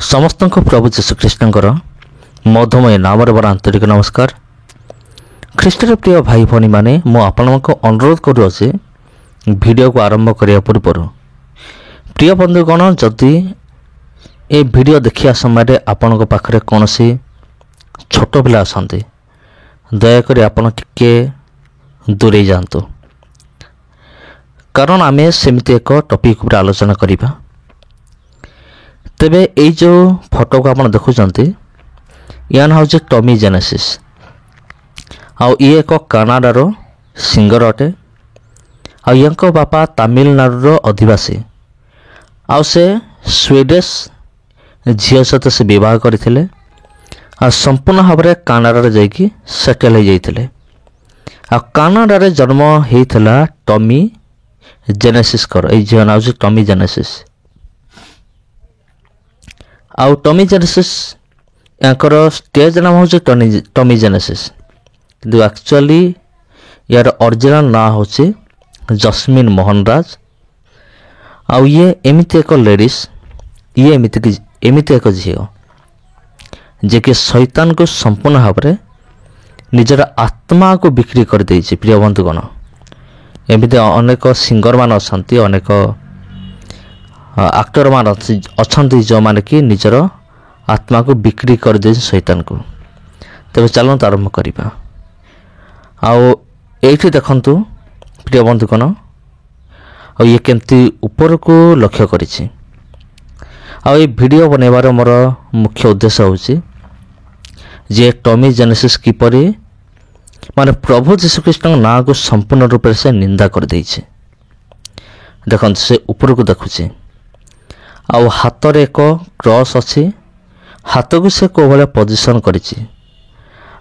ସମସ୍ତଙ୍କୁ ପ୍ରଭୁ ଯୀଶୁଖ୍ରୀଷ୍ଟଙ୍କର ମଧୁମୟ ନାମରେ ବଡ଼ ଆନ୍ତରିକ ନମସ୍କାର। ଖ୍ରୀଷ୍ଟର ପ୍ରିୟ ଭାଇ ଭଉଣୀମାନେ, ମୁଁ ଆପଣଙ୍କୁ ଅନୁରୋଧ କରୁଅଛି ଭିଡ଼ିଓକୁ ଆରମ୍ଭ କରିବା ପୂର୍ବରୁ ପ୍ରିୟ ବନ୍ଧୁଗଣ, ଯଦି ଏ ଭିଡ଼ିଓ ଦେଖିବା ସମୟରେ ଆପଣଙ୍କ ପାଖରେ କୌଣସି ଛୋଟ ପିଲା ଅଛନ୍ତି, ଦୟାକରି ଆପଣ ଟିକେ ଦୂରେଇ ଯାଆନ୍ତୁ, କାରଣ ଆମେ ସେମିତି ଏକ ଟପିକ୍ ଉପରେ ଆଲୋଚନା କରିବା। ତେବେ ଏଇ ଯେଉଁ ଫଟୋକୁ ଆପଣ ଦେଖୁଛନ୍ତି, ୟା ନାଁ ହେଉଛି ଟମି ଜେନେସିସ୍। ଆଉ ଇଏ ଏକ କାନାଡ଼ାର ସିଙ୍ଗର ଅଟେ। ଆଉ ୟାଙ୍କ ବାପା ତାମିଲନାଡ଼ୁର ଅଧିବାସୀ। ଆଉ ସେ ସ୍ୱିଡେଶ ଝିଅ ସହିତ ସେ ବିବାହ କରିଥିଲେ। ଆଉ ସମ୍ପୂର୍ଣ୍ଣ ଭାବରେ କାନାଡ଼ାରେ ଯାଇକି ସେଟେଲ୍ ହୋଇଯାଇଥିଲେ। ଆଉ କାନାଡ଼ାରେ ଜନ୍ମ ହେଇଥିଲା ଟମି ଜେନେସିସ୍ଙ୍କର। ଏଇ ଝିଅ ନାଁ ହେଉଛି ଟମି ଜେନେସିସ୍। ଆଉ ଟମି ଜେନେସିସ୍ ୟାଙ୍କର ଷ୍ଟେଜ୍ ନାମ ହେଉଛି ଟମି ଜେନେସିସ୍, କିନ୍ତୁ ଆକ୍ଚୁଆଲି ୟାର ଅରିଜିନାଲ୍ ନାଁ ହେଉଛି ଜସ୍ମିନ୍ ମୋହନରାଜ। ଆଉ ଇଏ ଏମିତି ଏକ ଲେଡ଼ିସ୍, ଇଏ ଏମିତି ଏକ ଝିଅ ଯିଏକି ଶୈତାନକୁ ସମ୍ପୂର୍ଣ୍ଣ ଭାବରେ ନିଜର ଆତ୍ମାକୁ ବିକ୍ରି କରିଦେଇଛି। ପ୍ରିୟ ବନ୍ଧୁଗଣ, ଏମିତି ଅନେକ ସିଙ୍ଗରମାନେ ଅଛନ୍ତି, ଅନେକ ଆକ୍ଟରମାନେ ଅଛନ୍ତି ଯେଉଁମାନେ କି ନିଜର ଆତ୍ମାକୁ ବିକ୍ରି କରିଦେଇଛି ଶୈତାନକୁ। ତେବେ ଚାଲନ୍ତୁ ଆରମ୍ଭ କରିବା। ଆଉ ଏଇଠି ଦେଖନ୍ତୁ ପ୍ରିୟ ବନ୍ଧୁଗଣ, ଆଉ ଇଏ କେମିତି ଉପରକୁ ଲକ୍ଷ୍ୟ କରିଛି। ଆଉ ଏଇ ଭିଡ଼ିଓ ବନେଇବାର ମୋର ମୁଖ୍ୟ ଉଦ୍ଦେଶ୍ୟ ହେଉଛି ଯେ ଟମି ଜେନେସିସ୍ କିପରି ପ୍ରଭୁ ଯୀଶୁଖ୍ରୀଷ୍ଟଙ୍କ ନାଁକୁ ସମ୍ପୂର୍ଣ୍ଣ ରୂପରେ ସେ ନିନ୍ଦା କରିଦେଇଛି। ଦେଖନ୍ତୁ, ସେ ଉପରକୁ ଦେଖୁଛି, ଆଉ ହାତରେ ଏକ କ୍ରସ୍ ଅଛି। ହାତକୁ ସେ କେଉଁ ଭଳିଆ ପୋଜିସନ୍ କରିଛି।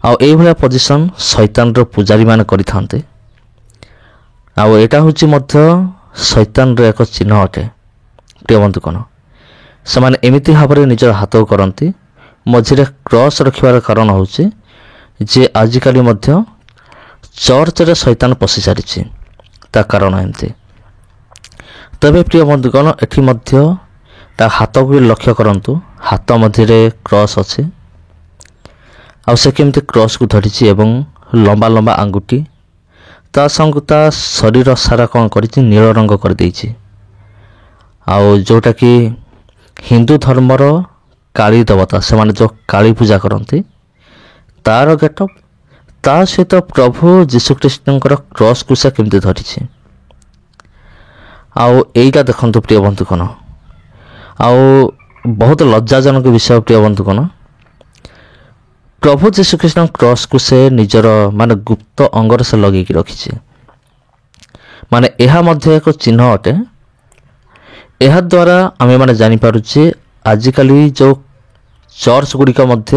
ଆଉ ଏଇଭଳିଆ ପୋଜିସନ୍ ଶୈତାନର ପୂଜାରୀମାନେ କରିଥାନ୍ତି। ଆଉ ଏଇଟା ହେଉଛି ମଧ୍ୟ ଶୈତାନର ଏକ ଚିହ୍ନ ଅଟେ। ପ୍ରିୟ ବନ୍ଧୁଗଣ, ସେମାନେ ଏମିତି ଭାବରେ ନିଜର ହାତକୁ କରନ୍ତି। ମଝିରେ କ୍ରସ୍ ରଖିବାର କାରଣ ହେଉଛି ଯେ ଆଜିକାଲି ମଧ୍ୟ ଚର୍ଚ୍ଚରେ ଶୈତାନ ପଶି ସାରିଛି। ତା କାରଣ ଏମିତି। ତେବେ ପ୍ରିୟ ବନ୍ଧୁଗଣ, ଏଠି ମଧ୍ୟ ତା ହାତକୁ ବି ଲକ୍ଷ୍ୟ କରନ୍ତୁ। ହାତ ମଧ୍ୟରେ କ୍ରସ୍ ଅଛି। ଆଉ ସେ କେମିତି କ୍ରସ୍କୁ ଧରିଛି ଏବଂ ଲମ୍ବା ଲମ୍ବା ଆଙ୍ଗୁଠି। ତା ସଙ୍ଗକୁ ତା ଶରୀର ସାରା କ'ଣ କରିଛି, ନୀଳ ରଙ୍ଗ କରିଦେଇଛି। ଆଉ ଯେଉଁଟାକି ହିନ୍ଦୁ ଧର୍ମର କାଳୀ ଦେବତା, ସେମାନେ ଯେଉଁ କାଳୀ ପୂଜା କରନ୍ତି, ତା'ର ଗେଟଅପ୍, ତା ସହିତ ପ୍ରଭୁ ଯୀଶୁଖ୍ରୀଷ୍ଟଙ୍କର କ୍ରସ୍କୁ ସେ କେମିତି ଧରିଛି। ଆଉ ଏଇଟା ଦେଖନ୍ତୁ ପ୍ରିୟ ବନ୍ଧୁଗଣ, ଆଉ ବହୁତ ଲଜ୍ଜାଜନକ ବିଷୟ ପ୍ରିୟ ବନ୍ଧୁଗଣ, ପ୍ରଭୁ ଯୀଶୁଖ୍ରୀଷ୍ଟଙ୍କ କ୍ରସ୍କୁ ସେ ନିଜର ଗୁପ୍ତ ଅଙ୍ଗରେ ସେ ଲଗେଇକି ରଖିଛି। ଏହା ମଧ୍ୟ ଏକ ଚିହ୍ନ ଅଟେ। ଏହାଦ୍ୱାରା ଆମେମାନେ ଜାଣିପାରୁଛେ ଆଜିକାଲି ଯେଉଁ ଚର୍ଚ୍ଚ ଗୁଡ଼ିକ ମଧ୍ୟ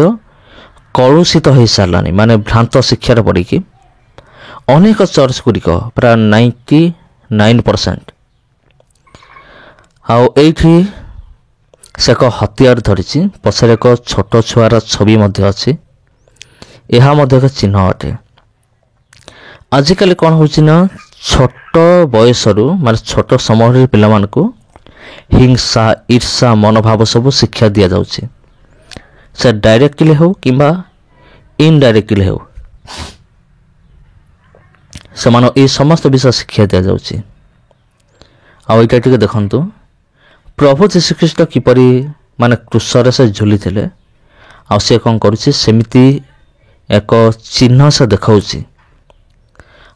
କଳୁଷିତ ହୋଇସାରିଲାଣି। ଭ୍ରାନ୍ତ ଶିକ୍ଷାରେ ପଡ଼ିକି ଅନେକ ଚର୍ଚ୍ଚ ଗୁଡ଼ିକ ପ୍ରାୟ 99%। ଆଉ ଏଇଠି ସେ ଏକ ହତିଆର ଧରିଛି। ପଛରେ ଏକ ଛୋଟ ଛୁଆର ଛବି ମଧ୍ୟ ଅଛି। ଏହା ମଧ୍ୟ ଏକ ଚିହ୍ନ ଅଟେ। ଆଜିକାଲି କ'ଣ ହେଉଛି ନା, ଛୋଟ ବୟସରୁ ଛୋଟ ସମୟରେ ପିଲାମାନଙ୍କୁ ହିଂସା, ଈର୍ଷା ମନୋଭାବ ସବୁ ଶିକ୍ଷା ଦିଆଯାଉଛି। ସେ ଡାଇରେକ୍ଟଲି ହେଉ କିମ୍ବା ଇନଡାଇରେକ୍ଟଲି ହେଉ, ସେମାନଙ୍କୁ ଏହି ସମସ୍ତ ବିଷୟ ଶିକ୍ଷା ଦିଆଯାଉଛି। ଆଉ ଏଇଟା ଟିକେ ଦେଖନ୍ତୁ, ପ୍ରଭୁ ଯୀଶୁଖ୍ରୀଷ୍ଟ କିପରି କ୍ରୁଶରେ ସେ ଝୁଲିଥିଲେ। ଆଉ ସେ କ'ଣ କରୁଛି, ସେମିତି ଏକ ଚିହ୍ନ ସେ ଦେଖାଉଛି।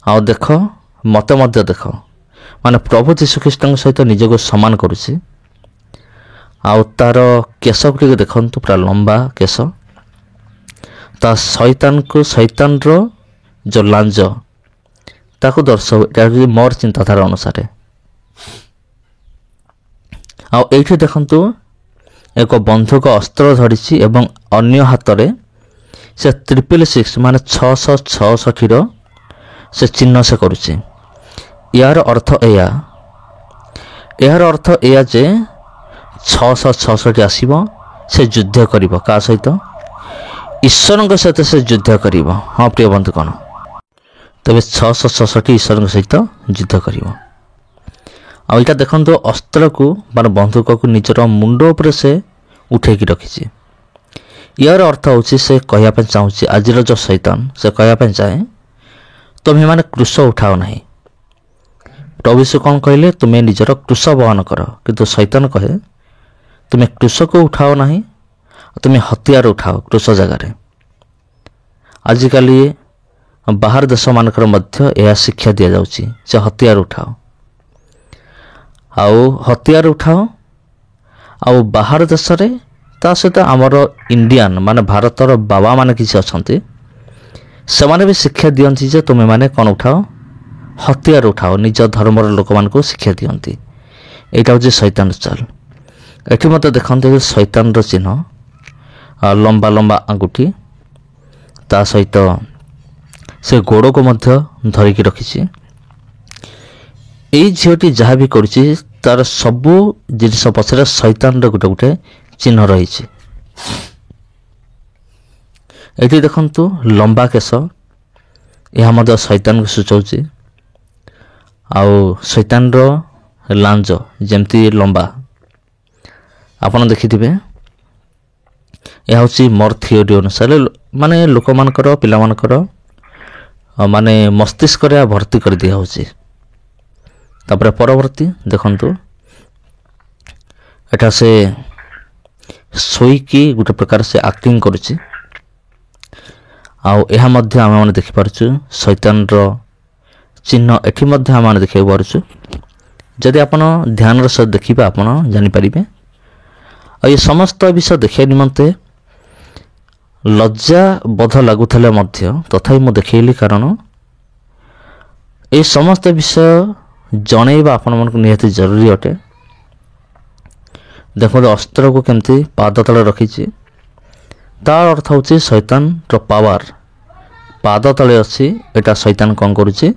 ଆଉ ଦେଖ, ମୋତେ ମଧ୍ୟ ଦେଖ, ପ୍ରଭୁ ଯୀଶୁଖ୍ରୀଷ୍ଟଙ୍କ ସହିତ ନିଜକୁ ସମାନ କରୁଛି। ଆଉ ତା'ର କେଶକୁ ଟିକେ ଦେଖନ୍ତୁ, ପୁରା ଲମ୍ବା କେଶ। ତା ଶୈତାନର ଯେଉଁ ଲାଞ୍ଜ ତାକୁ ଦର୍ଶାଉ। ଏଇଟା ହେଉଛି ମୋର ଚିନ୍ତାଧାରା ଅନୁସାରେ। ଆଉ ଏଇଠି ଦେଖନ୍ତୁ, ଏକ ବନ୍ଧୁକ ଅସ୍ତ୍ର ଧରିଛି ଏବଂ ଅନ୍ୟ ହାତରେ ସେ 666ର ସେ ଚିହ୍ନ ସେ କରୁଛି। ଏହାର ଅର୍ଥ ଏଇଆ ଯେ 666ଟି ଆସିବ, ସେ ଯୁଦ୍ଧ କରିବ। କାହା ସହିତ? ଈଶ୍ୱରଙ୍କ ସହିତ ସେ ଯୁଦ୍ଧ କରିବ। ହଁ ପ୍ରିୟ ବନ୍ଧୁଗଣ, ତେବେ 666ଟି ଈଶ୍ୱରଙ୍କ ସହିତ ଯୁଦ୍ଧ କରିବ। ଆଉ ଏଇଟା ଦେଖନ୍ତୁ, ଅସ୍ତ୍ରକୁ ବନ୍ଧୁକକୁ ନିଜର ମୁଣ୍ଡ ଉପରେ ସେ ଉଠେଇକି ରଖିଛି। ୟାର ଅର୍ଥ ହେଉଛି ସେ କହିବା ପାଇଁ ଚାହୁଁଛି, ଆଜିର ଯେଉଁ ଶୈତାନ ସେ କହିବା ପାଇଁ ଚାହେଁ ତୁମେମାନେ କ୍ରୁଶ ଉଠାଅ ନାହିଁ। ପ୍ରଭୁ ଯୀଶୁ କ'ଣ କହିଲେ? ତୁମେ ନିଜର କ୍ରୁଶ ବହନ କର। କିନ୍ତୁ ଶୈତାନ କହେ ତୁମେ କ୍ରୁଶକୁ ଉଠାଅ ନାହିଁ, ତୁମେ ହତିଆର ଉଠାଅ କ୍ରୁଶ ଜାଗାରେ। ଆଜିକାଲି ବାହାର ଦେଶମାନଙ୍କରେ ମଧ୍ୟ ଏହା ଶିକ୍ଷା ଦିଆଯାଉଛି ଯେ ହତିଆର ଉଠାଅ, ଆଉ ହତିଆର ଉଠାଅ। ଆଉ ବାହାର ଦେଶରେ ତା ସହିତ ଆମର ଇଣ୍ଡିଆନ୍ ମାନେ ଭାରତର ବାବାମାନେ କିଛି ଅଛନ୍ତି, ସେମାନେ ବି ଶିକ୍ଷା ଦିଅନ୍ତି ଯେ ତୁମେମାନେ କ'ଣ ଉଠାଅ? ହତିଆର ଉଠାଅ। ନିଜ ଧର୍ମର ଲୋକମାନଙ୍କୁ ଶିକ୍ଷା ଦିଅନ୍ତି। ଏଇଟା ହେଉଛି ଶୈତାନ ଚାଲ। ଏଠି ମଧ୍ୟ ଦେଖନ୍ତୁ ଶୈତାନର ଚିହ୍ନ, ଲମ୍ବା ଲମ୍ବା ଆଙ୍ଗୁଠି, ତା ସହିତ ସେ ଗୋଡ଼କୁ ମଧ୍ୟ ଧରିକି ରଖିଛି। ଏଇ ଝିଅଟି ଯାହା ବି କରୁଛି ତାର ସବୁ ଜିନିଷ ପଛରେ ଶୈତାନର ଗୋଟେ ଗୋଟେ ଚିହ୍ନ ରହିଛି। ଏଠି ଦେଖନ୍ତୁ ଲମ୍ବା କେଶ, ଏହା ମଧ୍ୟ ଶୈତାନକୁ ସୂଚାଉଛି। ଆଉ ଶୈତାନର ଲାଞ୍ଜ ଯେମିତି ଲମ୍ବା, ଆପଣ ଦେଖିଥିବେ। ଏହା ହେଉଛି ମୋର ଥିଓରି ଅନୁସାରେ, ମାନେ ଲୋକମାନଙ୍କର ପିଲାମାନଙ୍କର ମାନେ ମସ୍ତିଷ୍କରେ ଭର୍ତ୍ତି କରିଦିଆହେଉଛି। ତାପରେ ପରବର୍ତ୍ତୀ ଦେଖନ୍ତୁ, ଏଟା ସେ ଶୋଇକି ଗୋଟେ ପ୍ରକାର ସେ ଆକ୍ଟିଂ କରୁଛି। ଆଉ ଏହା ମଧ୍ୟ ଆମେମାନେ ଦେଖିପାରୁଛୁ ଶୈତାନର ଚିହ୍ନ ଏଠି ମଧ୍ୟ ଆମେମାନେ ଦେଖିବାକୁ ପାରୁଛୁ। ଯଦି ଆପଣ ଧ୍ୟାନର ସହ ଦେଖିବେ ଆପଣ ଜାଣିପାରିବେ। ଆଉ ଏ ସମସ୍ତ ବିଷୟ ଦେଖିବା ନିମନ୍ତେ ଲଜ୍ଜା ବୋଧ ଲାଗୁଥିଲେ ମଧ୍ୟ ତଥାପି ମୁଁ ଦେଖେଇଲି, କାରଣ ଏ ସମସ୍ତ ବିଷୟ ଜଣେଇବା ଆପଣମାନଙ୍କୁ ନିହାତି ଜରୁରୀ ଅଟେ। ଦେଖନ୍ତୁ ଅସ୍ତ୍ରକୁ କେମିତି ପାଦ ତଳେ ରଖିଛି, ତାର ଅର୍ଥ ହେଉଛି ଶୈତାନର ପାୱାର ପାଦ ତଳେ ଅଛି। ଏଇଟା ଶୈତାନ କ'ଣ କରୁଛି?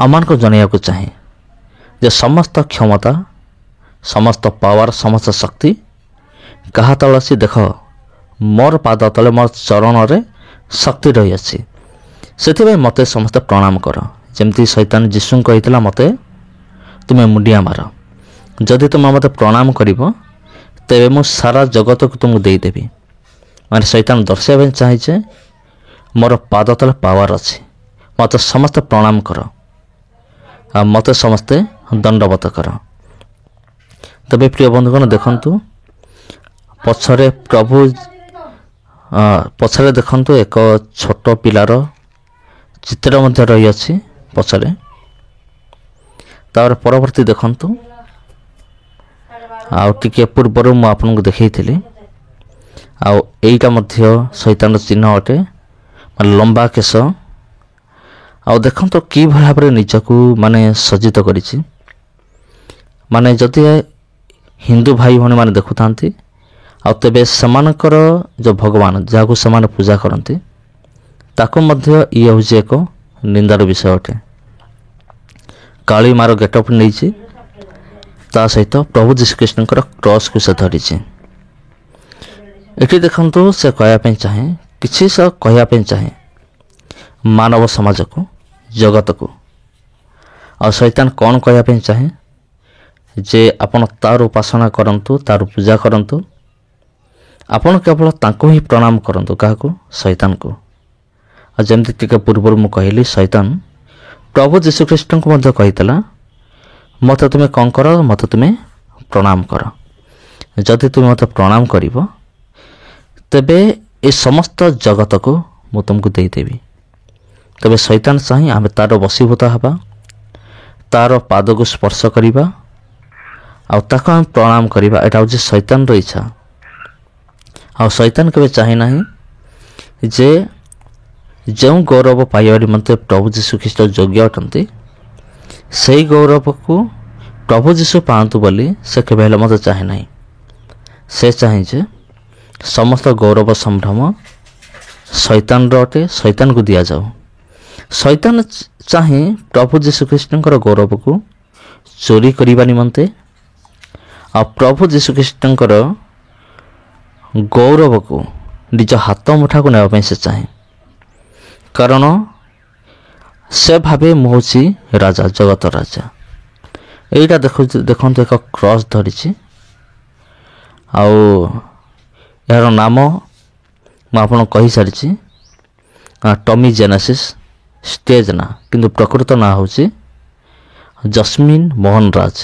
ଆମମାନଙ୍କୁ ଜଣାଇବାକୁ ଚାହେଁ ଯେ ସମସ୍ତ କ୍ଷମତା, ସମସ୍ତ ପାୱାର, ସମସ୍ତ ଶକ୍ତି କାହା ତଳେ ଅଛି? ଦେଖ, ମୋର ପାଦ ତଳେ, ମୋର ଚରଣରେ ଶକ୍ତି ରହିଅଛି। ସେଥିପାଇଁ ମୋତେ ସମସ୍ତେ ପ୍ରଣାମ କର। ଯେମିତି ଶୈତାନ ଯୀଶୁଙ୍କୁ କହିଥିଲା, ମୋତେ ତୁମେ ମୁଣ୍ଡିଆ ମାର। ଯଦି ତୁମେ ମୋତେ ପ୍ରଣାମ କରିବ ତେବେ ମୁଁ ସାରା ଜଗତକୁ ତୁମକୁ ଦେଇଦେବି। ମାନେ ଶୈତାନ ଦର୍ଶାଇବା ପାଇଁ ଚାହେଁ ଯେ ମୋର ପାଦ ତଳେ ପାୱାର ଅଛି, ମୋତେ ସମସ୍ତେ ପ୍ରଣାମ କର ଆଉ ମୋତେ ସମସ୍ତେ ଦଣ୍ଡବତ କର। ତେବେ ପ୍ରିୟ ବନ୍ଧୁଗଣ ଦେଖନ୍ତୁ, ପଛରେ ଦେଖନ୍ତୁ ଏକ ଛୋଟ ପିଲାର ଚିତ୍ର ମଧ୍ୟ ରହିଅଛି ପଛରେ। ତାପରେ ପରବର୍ତ୍ତୀ ଦେଖନ୍ତୁ, ଆଉ ଟିକେ ପୂର୍ବରୁ ମୁଁ ଆପଣଙ୍କୁ ଦେଖେଇଥିଲି। ଆଉ ଏଇଟା ମଧ୍ୟ ଶୈତାନର ଚିହ୍ନ ଅଟେ, ଲମ୍ବା କେଶ। ଆଉ ଦେଖନ୍ତୁ କିଭଳି ଭାବରେ ନିଜକୁ ମାନେ ସଜ୍ଜିତ କରିଛି। ମାନେ ଯଦି ହିନ୍ଦୁ ଭାଇ ଭଉଣୀମାନେ ଦେଖୁଥାନ୍ତି, ଆଉ ତେବେ ସେମାନଙ୍କର ଯେଉଁ ଭଗବାନ ଯାହାକୁ ସେମାନେ ପୂଜା କରନ୍ତି ତାକୁ ମଧ୍ୟ ଇଏ ହେଉଛି ଏକ ନିନ୍ଦାର ବିଷୟ ଅଟେ। କାଳୀ ମାର ଗେଟଅପ୍ ନେଇଛି, ତା ସହିତ ପ୍ରଭୁ ଯୀଶୁଖ୍ରୀଷ୍ଟଙ୍କର କ୍ରସ୍କୁ ସେ ଧରିଛି। ଏଠି ଦେଖନ୍ତୁ ସେ କହିବା ପାଇଁ ଚାହେଁ, କିଛି ସେ କହିବା ପାଇଁ ଚାହେଁ ମାନବ ସମାଜକୁ, ଜଗତକୁ। ଆଉ ଶୈତାନ କ'ଣ କହିବା ପାଇଁ ଚାହେଁ? ଯେ ଆପଣ ତାର ଉପାସନା କରନ୍ତୁ, ତାର ପୂଜା କରନ୍ତୁ, ଆପଣ କେବଳ ତାଙ୍କୁ ହିଁ ପ୍ରଣାମ କରନ୍ତୁ। କାହାକୁ? ଶୈତାନକୁ। ଆଉ ଯେମିତି ଟିକେ ପୂର୍ବରୁ ମୁଁ କହିଲି, ଶୈତାନ ପ୍ରଭୁ ଯୀଶୁଖ୍ରୀଷ୍ଟଙ୍କୁ ମଧ୍ୟ କହିଥିଲା, ମୋତେ ତୁମେ କ'ଣ କର? ମୋତେ ତୁମେ ପ୍ରଣାମ କର। ଯଦି ତୁମେ ମୋତେ ପ୍ରଣାମ କରିବ ତେବେ ଏ ସମସ୍ତ ଜଗତକୁ ମୁଁ ତୁମକୁ ଦେଇଦେବି। ତେବେ ଶୈତାନ ଚାହିଁ ଆମେ ତାର ବଶୀଭୂତ ହେବା, ତାର ପାଦକୁ ସ୍ପର୍ଶ କରିବା ଆଉ ତାକୁ ଆମେ ପ୍ରଣାମ କରିବା। ଏଇଟା ହେଉଛି ଶୈତାନର ଇଚ୍ଛା। ଆଉ ଶୈତାନ କେବେ ଚାହେଁ ନାହିଁ ଯେ ଯେଉଁ ଗୌରବ ପାଇବା ନିମନ୍ତେ ପ୍ରଭୁ ଯୀଶୁଖ୍ରୀଷ୍ଟ ଯୋଗ୍ୟ ଅଟନ୍ତି ସେହି ଗୌରବକୁ ପ୍ରଭୁ ଯୀଶୁ ପାଆନ୍ତୁ ବୋଲି ସେ କେବେ ହେଲେ ମଧ୍ୟ ଚାହେଁ ନାହିଁ। ସେ ଚାହେଁ ଯେ ସମସ୍ତ ଗୌରବ ସମ୍ଭ୍ରମ ଶୈତାନର ଅଟେ, ଶୈତାନକୁ ଦିଆଯାଉ। ଶୈତାନ ଚାହେଁ ପ୍ରଭୁ ଯୀଶୁଖ୍ରୀଷ୍ଟଙ୍କର ଗୌରବକୁ ଚୋରି କରିବା ନିମନ୍ତେ, ଆଉ ପ୍ରଭୁ ଯୀଶୁଖ୍ରୀଷ୍ଟଙ୍କର ଗୌରବକୁ ନିଜ ହାତ ମୁଠାକୁ ନେବା ପାଇଁ ସେ ଚାହେଁ। କାରଣ ସେ ଭାବେ ମୁଁ ହେଉଛି ରାଜା, ଜଗତ ରାଜା। ଏଇଟା ଦେଖନ୍ତୁ ଏକ କ୍ରସ୍ ଧରିଛି। ଆଉ ଏହାର ନାମ ମୁଁ ଆପଣଙ୍କୁ କହିସାରିଛି, ଟମି ଜେନେସିସ୍ ଷ୍ଟେଜ୍ ନା, କିନ୍ତୁ ପ୍ରକୃତ ନାଁ ହେଉଛି ଜସ୍ମିନ୍ ମୋହନ ରାଜ।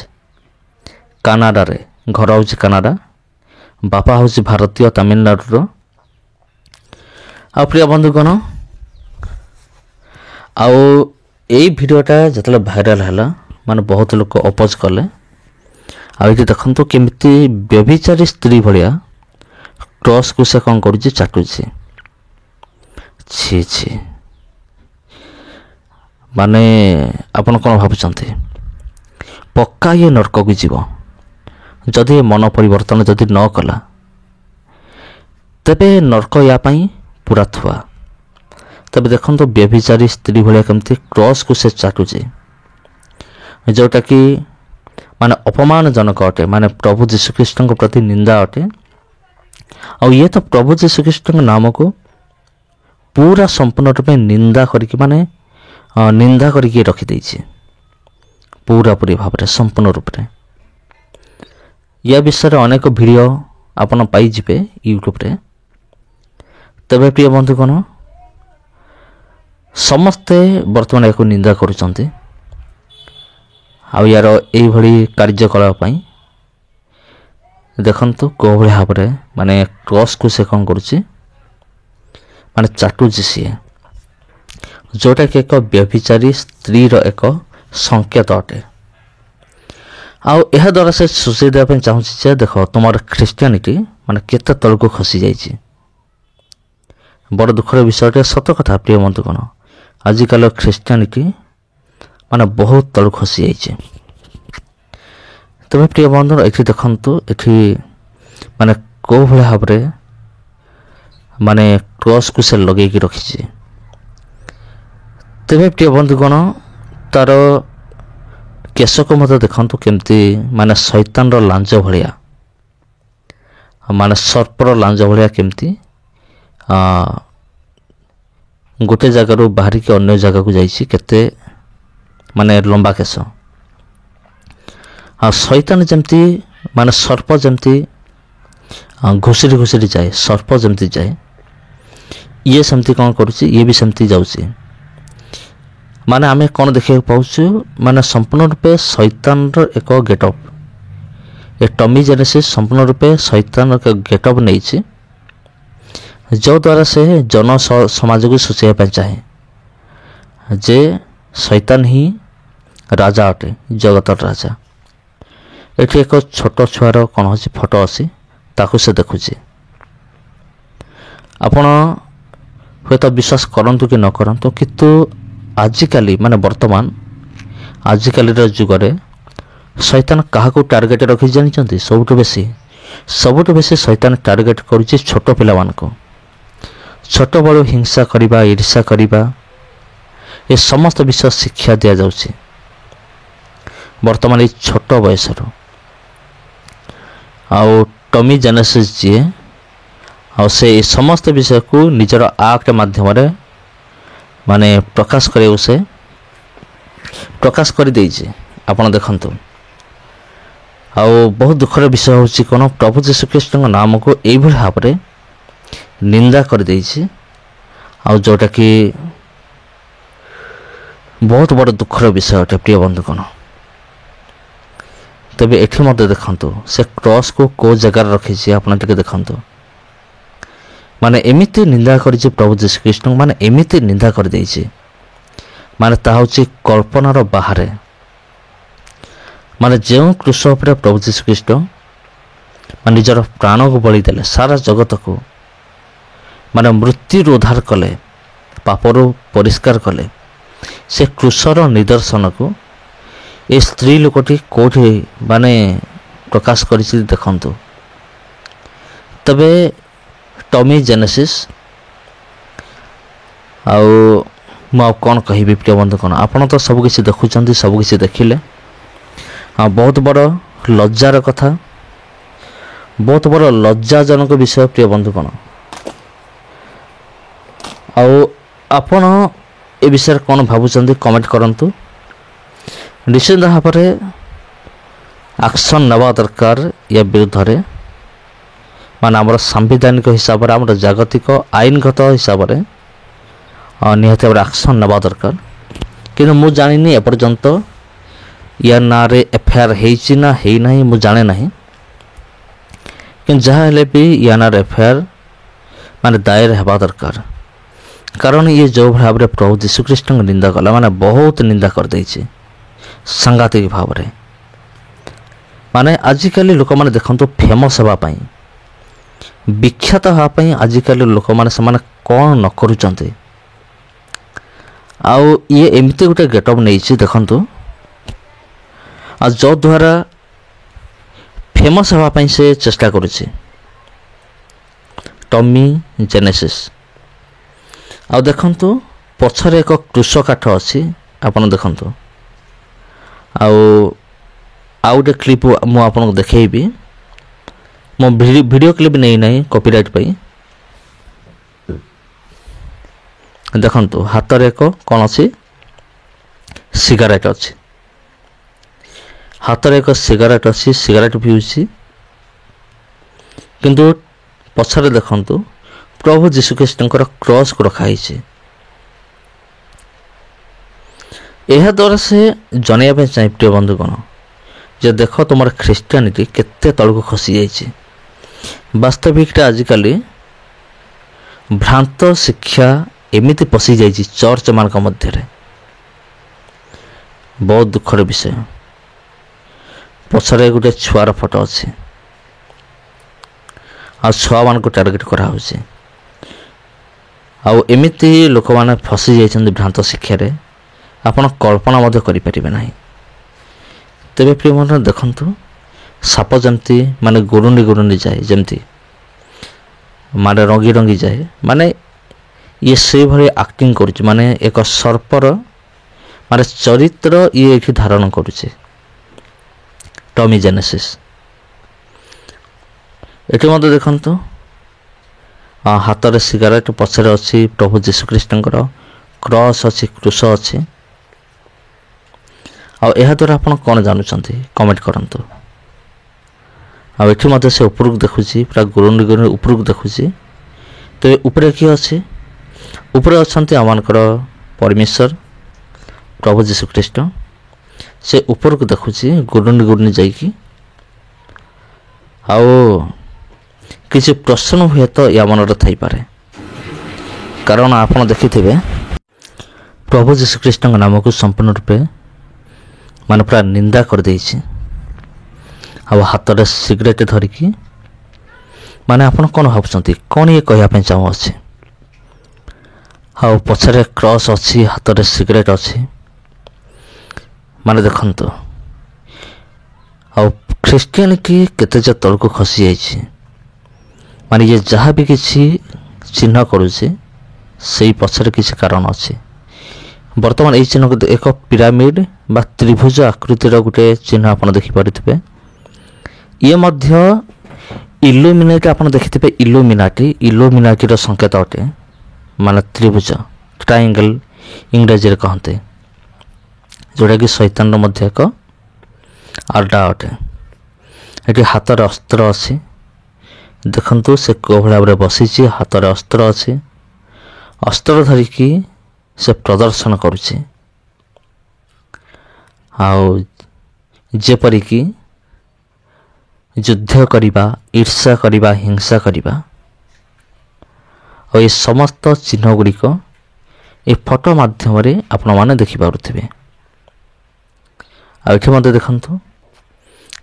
କାନାଡ଼ାରେ, ଘର ହେଉଛି କାନାଡ଼ା, ବାପା ହେଉଛି ଭାରତୀୟ ତାମିଲନାଡ଼ୁର। ଆଉ ପ୍ରିୟ ବନ୍ଧୁଗଣ, ଆଉ ଏଇ ଭିଡ଼ିଓଟା ଯେତେବେଳେ ଭାଇରାଲ୍ ହେଲା, ମାନେ ବହୁତ ଲୋକ ଅପୋଜ୍ କଲେ। ଆଉ ଏଠି ଦେଖନ୍ତୁ କେମିତି ବ୍ୟଭିଚାରୀ ସ୍ତ୍ରୀ ଭଳିଆ କ୍ରସ୍କୁ ସେ କ'ଣ କରୁଛି, ଚାଟୁଛି। ଛି ଛି, ମାନେ ଆପଣ କ'ଣ ଭାବୁଛନ୍ତି? ପକ୍କା ଇଏ ନର୍କକୁ ଯିବ ଯଦି ମନ ପରିବର୍ତ୍ତନ ଯଦି ନ କଲା, ତେବେ ନର୍କ ୟା ପାଇଁ ପୁରା ଥୁଆ। ତେବେ ଦେଖନ୍ତୁ ବ୍ୟଭିଚାରୀ ସ୍ତ୍ରୀ ଭଳିଆ କେମିତି କ୍ରସ୍କୁ ସେ ଚାଟୁଛି, ଯେଉଁଟାକି ମାନେ ଅପମାନଜନକ ଅଟେ, ମାନେ ପ୍ରଭୁ ଯୀଶୁଖ୍ରୀଷ୍ଟଙ୍କ ପ୍ରତି ନିନ୍ଦା ଅଟେ। ଆଉ ଇଏ ତ ପ୍ରଭୁ ଯୀଶୁଖ୍ରୀଷ୍ଟଙ୍କ ନାମକୁ ପୁରା ସମ୍ପୂର୍ଣ୍ଣ ରୂପେ ନିନ୍ଦା କରିକି, ମାନେ ନିନ୍ଦା କରିକି ରଖିଦେଇଛି ପୁରାପୁରି ଭାବରେ, ସମ୍ପୂର୍ଣ୍ଣ ରୂପରେ। ୟା ବିଷୟରେ ଅନେକ ଭିଡ଼ିଓ ଆପଣ ପାଇଯିବେ ୟୁଟ୍ୟୁବରେ। ତେବେ ପ୍ରିୟ ବନ୍ଧୁଗଣ, ସମସ୍ତେ ବର୍ତ୍ତମାନ ଏହାକୁ ନିନ୍ଦା କରୁଛନ୍ତି। ଆଉ ୟାର ଏଇଭଳି କାର୍ଯ୍ୟକଳାପ ପାଇଁ ଦେଖନ୍ତୁ କେଉଁ ଭଳି ଭାବରେ ମାନେ କ୍ରସ୍କୁ ସେ କ'ଣ କରୁଛି, ମାନେ ଚାଟୁଛି ସିଏ, ଯେଉଁଟାକି ଏକ ବ୍ୟଭିଚାରୀ ସ୍ତ୍ରୀର ଏକ ସଂକେତ ଅଟେ। ଆଉ ଏହାଦ୍ୱାରା ସେ ସୂଚାଇ ଦେବା ପାଇଁ ଚାହୁଁଛି ଯେ ଦେଖ, ତୁମର ଖ୍ରୀଷ୍ଟିଆନିଟି ମାନେ କେତେ ତଳକୁ ଖସିଯାଇଛି। ବଡ଼ ଦୁଃଖର ବିଷୟଟା ସତ କଥା ପ୍ରିୟ ବନ୍ଧୁଗଣ, ଆଜିକାଲିର ଖ୍ରୀଷ୍ଟିଆନିଟି ମାନେ ବହୁତ ତଳକୁ ଖସିଯାଇଛି। ତେବେ ପ୍ରିୟ ବନ୍ଧୁ, ଏଠି ଦେଖନ୍ତୁ, ଏଠି ମାନେ କେଉଁ ଭଳି ଭାବରେ ମାନେ କ୍ରସ୍କୁ ସେ ଲଗେଇକି ରଖିଛି। ତେବେ ପ୍ରିୟ ବନ୍ଧୁଗଣ, ତାର କେଶକୁ ମଧ୍ୟ ଦେଖନ୍ତୁ କେମିତି ମାନେ ଶୈତାନର ଲାଞ୍ଜ ଭଳିଆ, ମାନେ ସର୍ପର ଲାଞ୍ଜ ଭଳିଆ କେମିତି ଗୋଟେ ଜାଗାରୁ ବାହାରିକି ଅନ୍ୟ ଜାଗାକୁ ଯାଇଛି, କେତେ ମାନେ ଲମ୍ବା କେଶ। ଆଉ ଶୈତାନ ଯେମିତି ମାନେ ସର୍ପ ଯେମିତି ଘୁଷୁରି ଘୁଷୁରି ଯାଏ, ସର୍ପ ଯେମିତି ଯାଏ, ଇଏ ସେମିତି କ'ଣ କରୁଛି, ଇଏ ବି ସେମିତି ଯାଉଛି। ମାନେ ଆମେ କ'ଣ ଦେଖିବାକୁ ପାଉଛୁ, ମାନେ ସମ୍ପୂର୍ଣ୍ଣ ରୂପେ ଶୈତାନର ଏକ ଗେଟଅପ୍। ଏ ଟମି ଜେନେସିସ୍ ସମ୍ପୂର୍ଣ୍ଣ ରୂପେ ଶୈତାନର ଏକ ଗେଟଅପ୍ ନେଇଛି, ଯଦ୍ୱାରା ସେ ଜନ ସମାଜକୁ ସୂଚାଇବା ପାଇଁ ଚାହେଁ ଯେ ଶୈତାନ ହିଁ ରାଜା ଅଟେ, ଜଗତର ରାଜା। ଏଠି ଏକ ଛୋଟ ଛୁଆର କ'ଣ ଅଛି, ଫଟୋ ଅଛି, ତାକୁ ସେ ଦେଖୁଛି। ଆପଣ ହୁଏତ ବିଶ୍ୱାସ କରନ୍ତୁ କି ନ କରନ୍ତୁ, କିନ୍ତୁ ଆଜିକାଲି ମାନେ ବର୍ତ୍ତମାନ ଆଜିକାଲିର ଯୁଗରେ ଶୈତାନ କାହାକୁ ଟାର୍ଗେଟ୍ ରଖିଛି ଜାଣିଛନ୍ତି? ସବୁଠୁ ବେଶୀ ଶୈତାନ ଟାର୍ଗେଟ୍ କରୁଛି ଛୋଟ ପିଲାମାନଙ୍କୁ। ଛୋଟବେଳୁ ହିଂସା କରିବା, ଈର୍ଷା କରିବା, ଏ ସମସ୍ତ ବିଷୟ ଶିକ୍ଷା ଦିଆଯାଉଛି ବର୍ତ୍ତମାନ ଏଇ ଛୋଟ ବୟସରୁ। ଆଉ ଟମି ଜେନେସିସ୍ ଯିଏ, ଆଉ ସେ ଏ ସମସ୍ତ ବିଷୟକୁ ନିଜର ଆକ୍ଟ ମାଧ୍ୟମରେ ମାନେ ପ୍ରକାଶ କରିବାକୁ ସେ ପ୍ରକାଶ କରିଦେଇଛି। ଆପଣ ଦେଖନ୍ତୁ, ଆଉ ବହୁତ ଦୁଃଖର ବିଷୟ ହେଉଛି କ'ଣ, ପ୍ରଭୁ ଯୀଶୁଖ୍ରୀଷ୍ଟଙ୍କ ନାମକୁ ଏଇଭଳି ଭାବରେ ନିନ୍ଦା କରିଦେଇଛି, ଆଉ ଯେଉଁଟାକି ବହୁତ ବଡ଼ ଦୁଃଖର ବିଷୟ ଅଟେ ପ୍ରିୟ ବନ୍ଧୁଗଣ। ତେବେ ଏଠି ମଧ୍ୟ ଦେଖନ୍ତୁ, ସେ କ୍ରସ୍କୁ କେଉଁ ଜାଗାରେ ରଖିଛି ଆପଣ ଟିକେ ଦେଖନ୍ତୁ। ମାନେ ଏମିତି ନିନ୍ଦା କରିଛି ପ୍ରଭୁ ଯୀଶୁଖ୍ରୀଷ୍ଟଙ୍କୁ, ମାନେ ଏମିତି ନିନ୍ଦା କରିଦେଇଛି, ମାନେ ତାହା ହେଉଛି କଳ୍ପନାର ବାହାରେ। ମାନେ ଯେଉଁ କ୍ରୁଶ ଉପରେ ପ୍ରଭୁ ଯୀଶୁଖ୍ରୀଷ୍ଟ ମାନେ ନିଜର ପ୍ରାଣକୁ ବଳି ଦେଲେ, ସାରା ଜଗତକୁ ମାନେ ମୃତ୍ୟୁରୁ ଉଦ୍ଧାର କଲେ, ପାପରୁ ପରିଷ୍କାର କଲେ, ସେ କ୍ରୁଶର ନିଦର୍ଶନକୁ ଏ ସ୍ତ୍ରୀ ଲୋକଟି କେଉଁଠି ମାନେ ପ୍ରକାଶ କରିଛି ଦେଖନ୍ତୁ। ତେବେ ଟମି ଜେନେସିସ୍, ଆଉ ମୁଁ ଆଉ କ'ଣ କହିବି ପ୍ରିୟ ବନ୍ଧୁ, କ'ଣ ଆପଣ ତ ସବୁକିଛି ଦେଖୁଛନ୍ତି, ସବୁକିଛି ଦେଖିଲେ। ଆଉ ବହୁତ ବଡ଼ ଲଜ୍ଜାର କଥା, ବହୁତ ବଡ଼ ଲଜ୍ଜାଜନକ ବିଷୟ ପ୍ରିୟ ବନ୍ଧୁ। କ'ଣ ଆଉ ଆପଣ ଏ ବିଷୟରେ କ'ଣ ଭାବୁଛନ୍ତି କମେଣ୍ଟ କରନ୍ତୁ। ନିଶ୍ଚିତ ଭାବରେ ଆକ୍ସନ୍ ନେବା ଦରକାର ୟା ବିରୁଦ୍ଧରେ। ମାନେ ଆମର ସାମ୍ବିଧାନିକ ହିସାବରେ ଆମର ଜାଗତିକ ଆଇନଗତ ହିସାବରେ ନିହାତି ଭାବରେ ଆକ୍ସନ୍ ନେବା ଦରକାର। କିନ୍ତୁ ମୁଁ ଜାଣିନି ଏପର୍ଯ୍ୟନ୍ତ ୟା ନାଁରେ ଏଫଆଇଆର୍ ହେଇଛି ନା ହେଇନାହିଁ ମୁଁ ଜାଣେ ନାହିଁ। କିନ୍ତୁ ଯାହା ହେଲେ ବି ୟା ନାଁରେ ଏଫଆଇଆର୍ ମାନେ ଦାୟର ହେବା ଦରକାର। କାରଣ ଇଏ ଯେଉଁ ଭାବରେ ପ୍ରଭୁ ଯୀଶୁଖ୍ରୀଷ୍ଟଙ୍କ ନିନ୍ଦା କଲା, ମାନେ ବହୁତ ନିନ୍ଦା କରିଦେଇଛି ସାଂଘାତିକ ଭାବରେ। ମାନେ ଆଜିକାଲି ଲୋକମାନେ ଦେଖନ୍ତୁ ଫେମସ୍ ହେବା ପାଇଁ, ବିଖ୍ୟାତ ହେବା ପାଇଁ ଆଜିକାଲି ଲୋକମାନେ ସେମାନେ କ'ଣ ନ କରୁଛନ୍ତି। ଆଉ ଇଏ ଏମିତି ଗୋଟେ ଗେଟଅପ୍ ନେଇଛି ଦେଖନ୍ତୁ, ଆଉ ଯଦ୍ୱାରା ଫେମସ୍ ହେବା ପାଇଁ ସେ ଚେଷ୍ଟା କରୁଛି। Tommy Genesis. ଆଉ ଦେଖନ୍ତୁ ପଛରେ ଏକ କୃଷ କାଠ ଅଛି, ଆପଣ ଦେଖନ୍ତୁ। ଆଉ ଗୋଟେ କ୍ଲିପ୍ ମୁଁ ଆପଣଙ୍କୁ ଦେଖେଇବି। ମୁଁ ଭିଡ଼ିଓ କ୍ଲିପ୍ ନେଇନାହିଁ କପିରାଇଟ୍ ପାଇଁ। ଦେଖନ୍ତୁ ହାତରେ ଏକ କ'ଣ ଅଛି, ସିଗାରେଟ୍ ଅଛି। ହାତରେ ଏକ ସିଗାରେଟ୍ ଅଛି, ସିଗାରେଟ୍ ପିଉଛି। କିନ୍ତୁ ପଛରେ ଦେଖନ୍ତୁ ପ୍ରଭୁ ଯୀଶୁଖ୍ରୀଷ୍ଟଙ୍କର କ୍ରସ୍କୁ ରଖାହେଇଛି। ଏହାଦ୍ୱାରା ସେ ଜଣାଇବା ପାଇଁ ଚାହେଁ ପ୍ରିୟ ବନ୍ଧୁଗଣ ଯେ ଦେଖ ତୁମର ଖ୍ରୀଷ୍ଟିଆନିଟି କେତେ ତଳକୁ ଖସିଯାଇଛି। ବାସ୍ତବିକଟା ଆଜିକାଲି ଭ୍ରାନ୍ତ ଶିକ୍ଷା ଏମିତି ପଶିଯାଇଛି ଚର୍ଚ୍ଚମାନଙ୍କ ମଧ୍ୟରେ, ବହୁତ ଦୁଃଖର ବିଷୟ। ପଛରେ ଗୋଟେ ଛୁଆର ଫଟୋ ଅଛି, ଆଉ ଛୁଆମାନଙ୍କୁ ଟାର୍ଗେଟ୍ କରାହେଉଛି। ଆଉ ଏମିତି ଲୋକମାନେ ଫସି ଯାଇଛନ୍ତି ଭ୍ରାନ୍ତ ଶିକ୍ଷାରେ, ଆପଣ କଳ୍ପନା ମଧ୍ୟ କରିପାରିବେ ନାହିଁ। ତେବେ ପ୍ରିୟମାନେ ଦେଖନ୍ତୁ, ସାପ ଯେମିତି ମାନେ ଗୁରୁଣ୍ଡି ଯାଏ, ଯେମିତି ମାନେ ରଙ୍ଗି ଯାଏ, ମାନେ ଇଏ ସେଇଭଳି ଆକ୍ଟିଂ କରୁଛି। ମାନେ ଏକ ସର୍ପର ମାନେ ଚରିତ୍ର ଇଏ ଏଠି ଧାରଣ କରୁଛି ଟମି ଜେନେସିସ୍। ଏଠି ମଧ୍ୟ ଦେଖନ୍ତୁ ହାତରେ ସିଗାରେଟ୍, ପଛରେ ଅଛି ପ୍ରଭୁ ଯୀଶୁଖ୍ରୀଷ୍ଟଙ୍କର କ୍ରସ୍ ଅଛି, କୃଷ ଅଛି। ଆଉ ଏହାଦ୍ୱାରା ଆପଣ କ'ଣ ଜାଣୁଛନ୍ତି କମେଣ୍ଟ କରନ୍ତୁ। ଆଉ ଏଠି ମଧ୍ୟ ସେ ଉପରକୁ ଦେଖୁଛି, ପୁରା ଗୁରୁଣ୍ଡି ଉପରକୁ ଦେଖୁଛି। ତେବେ ଉପରେ କିଏ ଅଛି? ଉପରେ ଅଛନ୍ତି ଆମମାନଙ୍କର ପରମେଶ୍ୱର ପ୍ରଭୁ ଯୀଶୁଖ୍ରୀଷ୍ଟ। ସେ ଉପରକୁ ଦେଖୁଛି ଗୁରୁଣ୍ଡି ଯାଇକି। ଆଉ କିଛି ପ୍ରଶ୍ନ ହୁଏତ ୟା ମନରେ ଥାଇପାରେ, କାରଣ ଆପଣ ଦେଖିଥିବେ ପ୍ରଭୁ ଯୀଶୁଖ୍ରୀଷ୍ଟଙ୍କ ନାମକୁ ସମ୍ପୂର୍ଣ୍ଣ ରୂପେ ମାନେ ପୁରା ନିନ୍ଦା କରିଦେଇଛି। ଆଉ ହାତରେ ସିଗାରେଟ୍ ଧରିକି ମାନେ ଆପଣ କ'ଣ ଭାବୁଛନ୍ତି, କ'ଣ ଇଏ କହିବା ପାଇଁ ଚାହୁଁଅଛି? ଆଉ ପଛରେ କ୍ରସ୍ ଅଛି, ହାତରେ ସିଗାରେଟ୍ ଅଛି। ମାନେ ଦେଖନ୍ତୁ, ଆଉ ଖ୍ରୀଷ୍ଟିଆନିଟି କେତେ ଯେ ତଳକୁ ଖସିଯାଇଛି। ମାନେ ଇଏ ଯାହା ବି କିଛି ଚିହ୍ନ କରୁଛି ସେଇ ପଛରେ କିଛି କାରଣ ଅଛି। ବର୍ତ୍ତମାନ ଏହି ଚିହ୍ନକୁ ଏକ ପିରାମିଡ଼ ବା ତ୍ରିଭୁଜ ଆକୃତିର ଗୋଟେ ଚିହ୍ନ ଆପଣ ଦେଖିପାରୁଥିବେ। ଇଏ ମଧ୍ୟ ଇଲୁମିନାଟି, ଆପଣ ଦେଖିଥିବେ ଇଲୁମିନାଟିର ସଂକେତ ଅଟେ। ମାନେ ତ୍ରିଭୁଜ, ଟ୍ରାଇଙ୍ଗଲ୍ ଇଂରାଜୀରେ କହନ୍ତି, ଯେଉଁଟାକି ଶୈତାନର ମଧ୍ୟ ଏକ ଆଡ୍ଡା ଅଟେ। ଏଠି ହାତରେ ଅସ୍ତ୍ର ଅଛି, ଦେଖନ୍ତୁ ସେ କୋଭଳି ଭାବରେ ବସିଛି, ହାତରେ ଅସ୍ତ୍ର ଅଛି। ଅସ୍ତ୍ର ଧରିକି ସେ ପ୍ରଦର୍ଶନ କରୁଛି। ଆଉ ଯେପରିକି ଯୁଦ୍ଧ କରିବା, ଈର୍ଷା କରିବା, ହିଂସା କରିବା। ଆଉ ଏ ସମସ୍ତ ଚିହ୍ନ ଗୁଡ଼ିକ ଏ ଫଟୋ ମାଧ୍ୟମରେ ଆପଣମାନେ ଦେଖିପାରୁଥିବେ। ଆଉ ଏଠି ମଧ୍ୟ ଦେଖନ୍ତୁ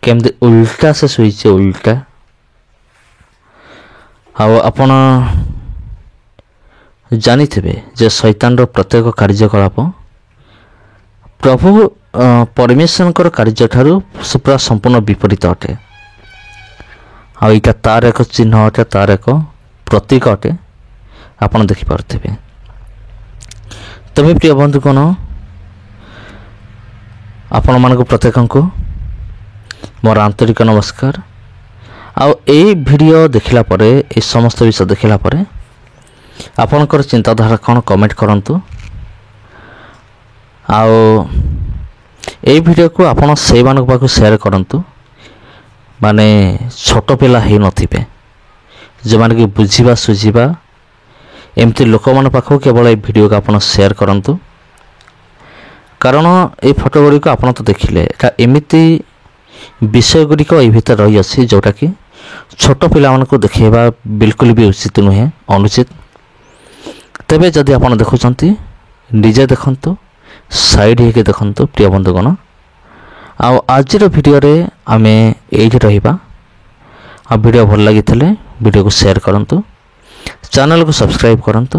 କେମିତି ଉଲ୍ଟା ସେ ଶୋଇଛି, ଉଲ୍ଟା। ଆଉ ଆପଣ ଜାଣିଥିବେ ଯେ ଶୈତାନର ପ୍ରତ୍ୟେକ କାର୍ଯ୍ୟକଳାପ ପ୍ରଭୁ ପରମେଶ୍ୱରଙ୍କର କାର୍ଯ୍ୟଠାରୁ ପୁରା ସମ୍ପୂର୍ଣ୍ଣ ବିପରୀତ ଅଟେ। ଆଉ ଏଇଟା ତାର ଏକ ଚିହ୍ନ ଅଟେ, ତାର ଏକ ପ୍ରତୀକ ଅଟେ, ଆପଣ ଦେଖିପାରୁଥିବେ। ତେବେ ପ୍ରିୟ ବନ୍ଧୁଗଣ, ଆପଣମାନଙ୍କୁ ପ୍ରତ୍ୟେକଙ୍କୁ ମୋର ଆନ୍ତରିକ ନମସ୍କାର। ଆଉ ଏଇ ଭିଡ଼ିଓ ଦେଖିଲା ପରେ, ଏ ସମସ୍ତ ବିଷୟ ଦେଖିଲା ପରେ ଆପଣଙ୍କର ଚିନ୍ତାଧାରା କ'ଣ କମେଣ୍ଟ କରନ୍ତୁ। ଆଉ এই ভিডিওକୁ ଆପଣ ସେଇମାନଙ୍କ ପାଖକୁ ସେୟାର କରନ୍ତୁ, ମାନେ ଛୋଟ ପିଲା ହେଇନଥିବେ, ଯେଉଁମାନେ କି ବୁଝିବା ସୁଝିବା ଏମିତି ଲୋକମାନଙ୍କ ପାଖକୁ କେବଳ এই ଭିଡ଼ିଓକୁ ଆପଣ ସେୟାର କରନ୍ତୁ। କାରଣ এই ଫଟୋ ଗୁଡ଼ିକ ଆପଣ ତ ଦେଖିଲେ ଏଟା ଏମିତି ବିଷୟ ଗୁଡ଼ିକ ଏହି ଭିତରେ ରହିଅଛି ଯେଉଁଟାକି ଛୋଟ ପିଲାମାନଙ୍କୁ ଦେଖାଇବା ବିଲକୁଲ ବି ଉଚିତ ନୁହେଁ, ଅନୁଚିତ। ତେବେ ଯଦି ଆପଣ ଦେଖୁଛନ୍ତି ନିଜେ ଦେଖନ୍ତୁ, ସାଇଡ୍ ହେଇକି ଦେଖନ୍ତୁ ପ୍ରିୟ ବନ୍ଧୁଗଣ। ଆଉ ଆଜିର ଭିଡ଼ିଓରେ ଆମେ ଏଇଠି ରହିବା। ଆଉ ଭିଡ଼ିଓ ଭଲ ଲାଗିଥିଲେ ଭିଡ଼ିଓକୁ ସେୟାର କରନ୍ତୁ, ଚ୍ୟାନେଲକୁ ସବସ୍କ୍ରାଇବ୍ କରନ୍ତୁ।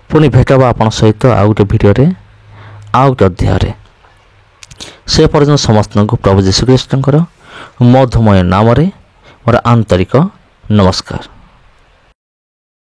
ପୁଣି ଭେଟ ହେବା ଆପଣଙ୍କ ସହିତ ଆଉ ଗୋଟେ ଭିଡ଼ିଓରେ, ଆଉ ଗୋଟେ ଅଧ୍ୟାୟରେ। ସେ ପର୍ଯ୍ୟନ୍ତ ସମସ୍ତଙ୍କୁ ପ୍ରଭୁ ଯୀଶୁ ଖ୍ରୀଷ୍ଟଙ୍କର ମଧୁମୟ ନାମରେ ମୋର ଆନ୍ତରିକ ନମସ୍କାର।